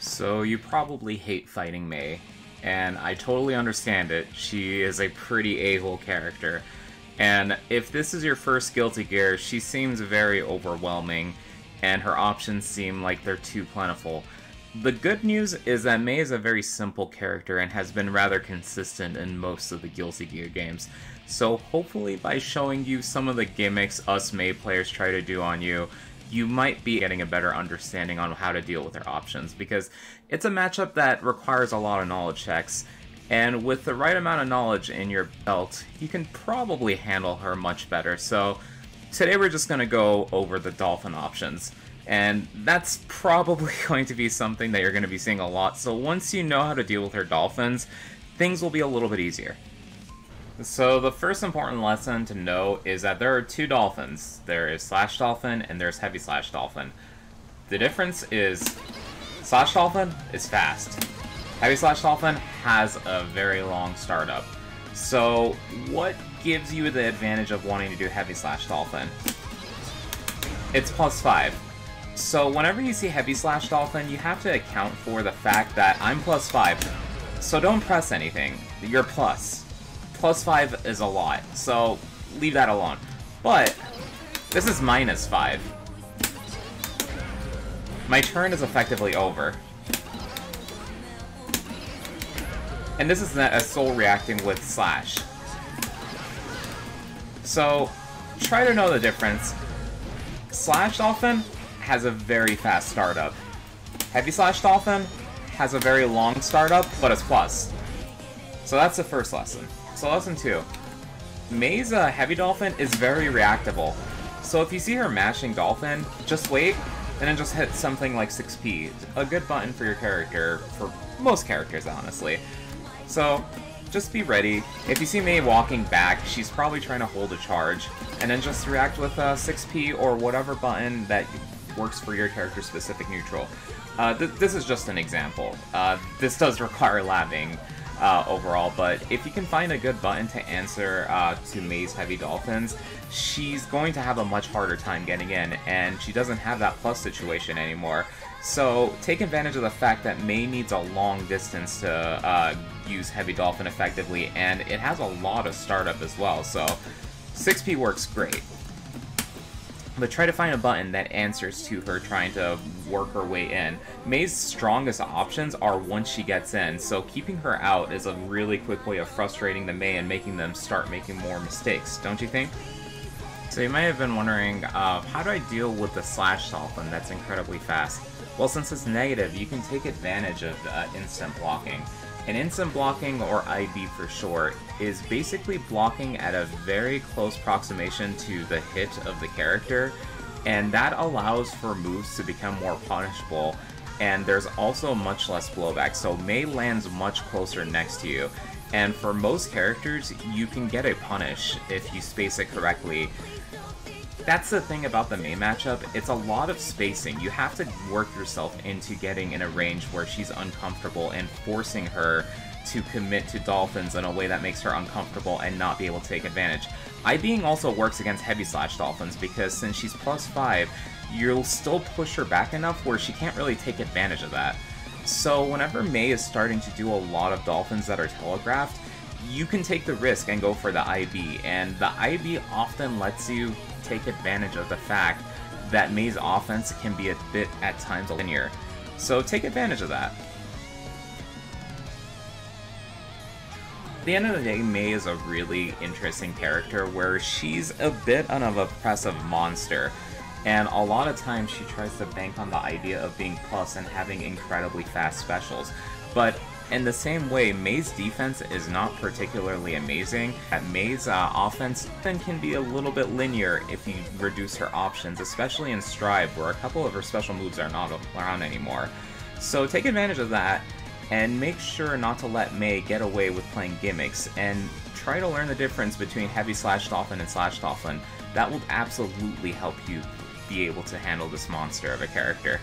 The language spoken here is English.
So you probably hate fighting Mei, and I totally understand it. She is a pretty a-hole character. And if this is your first Guilty Gear, she seems very overwhelming, and her options seem like they're too plentiful. The good news is that Mei is a very simple character and has been rather consistent in most of the Guilty Gear games. So hopefully by showing you some of the gimmicks us Mei players try to do on you, you might be getting a better understanding on how to deal with her options, because it's a matchup that requires a lot of knowledge checks, and with the right amount of knowledge in your belt, you can probably handle her much better. So today we're just going to go over the Dolphin options, and that's probably going to be something that you're going to be seeing a lot, so once you know how to deal with her Dolphins, things will be a little bit easier. So the first important lesson to know is that there are two Dolphins. There is Slash Dolphin and there's Heavy Slash Dolphin. The difference is Slash Dolphin is fast. Heavy Slash Dolphin has a very long startup. So what gives you the advantage of wanting to do Heavy Slash Dolphin? It's +5. So whenever you see Heavy Slash Dolphin, you have to account for the fact that I'm +5. So don't press anything. You're plus. +5 is a lot, so leave that alone. But this is -5. My turn is effectively over. And this is a soul reacting with Slash. So try to know the difference. Slash Dolphin has a very fast startup. Heavy Slash Dolphin has a very long startup, but it's plus. So that's the first lesson. So lesson 2. Mei's Heavy Dolphin is very reactable. So if you see her mashing Dolphin, just wait, and then just hit something like 6P. A good button for your character, for most characters honestly. So just be ready. If you see Mei walking back, she's probably trying to hold a charge, and then just react with 6P or whatever button that works for your character's specific neutral. This is just an example. This does require labbing. Overall, but if you can find a good button to answer to Mei's Heavy Dolphins, she's going to have a much harder time getting in, and she doesn't have that plus situation anymore. So take advantage of the fact that Mei needs a long distance to use Heavy Dolphin effectively, and it has a lot of startup as well, so 6P works great. But try to find a button that answers to her trying to work her way in. Mei's strongest options are once she gets in, so keeping her out is a really quick way of frustrating the Mei and making them start making more mistakes, don't you think? So you might have been wondering, how do I deal with the Slash Dolphin that's incredibly fast? Well, since it's negative, you can take advantage of instant blocking. And instant blocking, or IB for short, is basically blocking at a very close approximation to the hit of the character, and that allows for moves to become more punishable, and there's also much less blowback, so Mei lands much closer next to you. And for most characters, you can get a punish if you space it correctly. That's the thing about the Mei matchup, it's a lot of spacing. You have to work yourself into getting in a range where she's uncomfortable and forcing her to commit to Dolphins in a way that makes her uncomfortable and not be able to take advantage. IBing also works against Heavy Slash Dolphins because since she's +5, you'll still push her back enough where she can't really take advantage of that. So whenever Mei is starting to do a lot of Dolphins that are telegraphed, you can take the risk and go for the IB, and the IB often lets you take advantage of the fact that Mei's offense can be a bit, at times, linear. So take advantage of that. At the end of the day, Mei is a really interesting character where she's a bit of an oppressive monster, and a lot of times she tries to bank on the idea of being plus and having incredibly fast specials. But in the same way, Mei's defense is not particularly amazing. Mei's offense then can be a little bit linear if you reduce her options, especially in Strive, where a couple of her special moves are not around anymore. So take advantage of that, and make sure not to let Mei get away with playing gimmicks, and try to learn the difference between Heavy Slash Dolphin and Slash Dolphin. That will absolutely help you be able to handle this monster of a character.